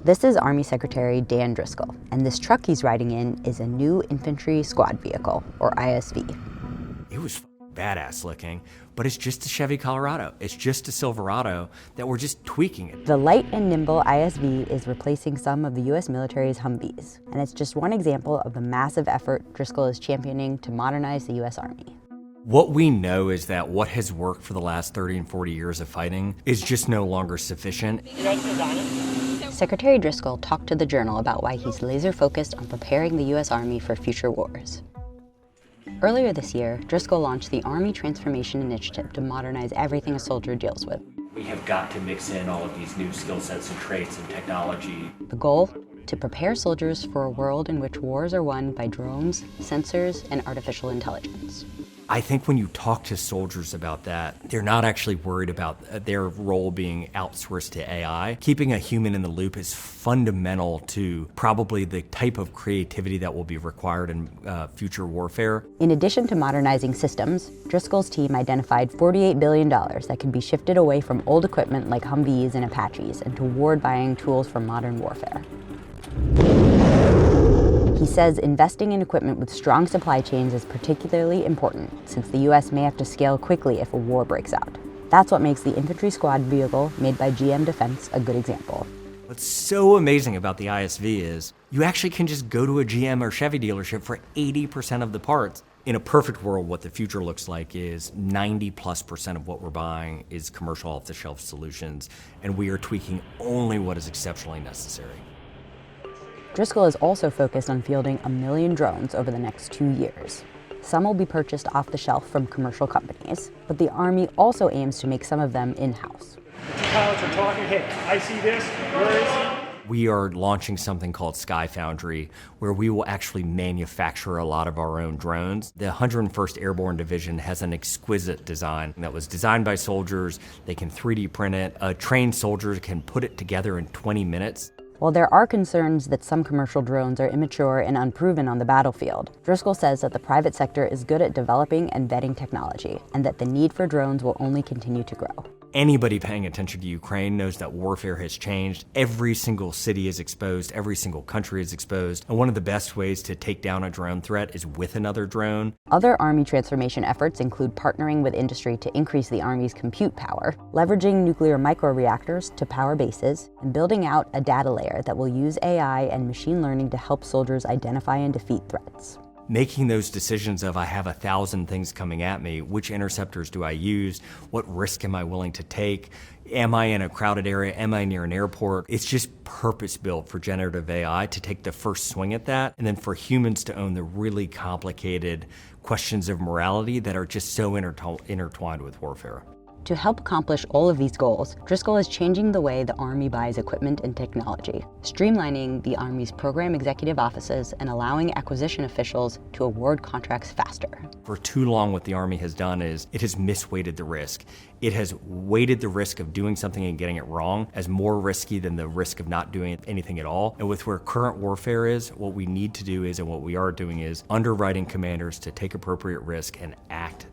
This is Army Secretary Dan Driscoll, and this truck he's riding in is a new infantry squad vehicle, or ISV. It was badass looking, but it's just a Chevy Colorado. It's just a Silverado that we're just tweaking it. The light and nimble ISV is replacing some of the U.S. military's Humvees, and it's just one example of the massive effort Driscoll is championing to modernize the U.S. Army. What we know is that what has worked for the last 30 and 40 years of fighting is just no longer sufficient. Secretary Driscoll talked to the Journal about why he's laser focused on preparing the U.S. Army for future wars. Earlier this year, Driscoll launched the Army Transformation Initiative to modernize everything a soldier deals with. We have got to mix in all of these new skill sets and traits and technology. The goal? To prepare soldiers for a world in which wars are won by drones, sensors, and artificial intelligence. I think when you talk to soldiers about that, they're not actually worried about their role being outsourced to AI. Keeping a human in the loop is fundamental to probably the type of creativity that will be required in future warfare. In addition to modernizing systems, Driscoll's team identified $48 billion that can be shifted away from old equipment like Humvees and Apaches and toward buying tools for modern warfare. He says investing in equipment with strong supply chains is particularly important since the U.S. may have to scale quickly if a war breaks out. That's what makes the infantry squad vehicle made by GM Defense a good example. What's so amazing about the ISV is you actually can just go to a GM or Chevy dealership for 80% of the parts. In a perfect world, what the future looks like is 90+% of what we're buying is commercial off-the-shelf solutions, and we are tweaking only what is exceptionally necessary. Driscoll is also focused on fielding 1 million drones over the next 2 years. Some will be purchased off the shelf from commercial companies, but the Army also aims to make some of them in-house. The two pilots are talking, hey, I see this, where is it? We are launching something called Sky Foundry, where we will actually manufacture a lot of our own drones. The 101st Airborne Division has an exquisite design that was designed by soldiers. They can 3D print it. A trained soldier can put it together in 20 minutes. While there are concerns that some commercial drones are immature and unproven on the battlefield, Driscoll says that the private sector is good at developing and vetting technology, and that the need for drones will only continue to grow. Anybody paying attention to Ukraine knows that warfare has changed. Every single city is exposed, every single country is exposed, and one of the best ways to take down a drone threat is with another drone. Other Army transformation efforts include partnering with industry to increase the Army's compute power, leveraging nuclear microreactors to power bases, and building out a data layer that will use AI and machine learning to help soldiers identify and defeat threats. Making those decisions of I have 1,000 things coming at me, which interceptors do I use, what risk am I willing to take, am I in a crowded area, am I near an airport? It's just purpose-built for generative AI to take the first swing at that, and then for humans to own the really complicated questions of morality that are just so intertwined with warfare. To help accomplish all of these goals, Driscoll is changing the way the Army buys equipment and technology, streamlining the Army's program executive offices and allowing acquisition officials to award contracts faster. For too long, what the Army has done is it has misweighted the risk. It has weighted the risk of doing something and getting it wrong as more risky than the risk of not doing anything at all. And with where current warfare is, what we need to do is, and what we are doing is, underwriting commanders to take appropriate risk and act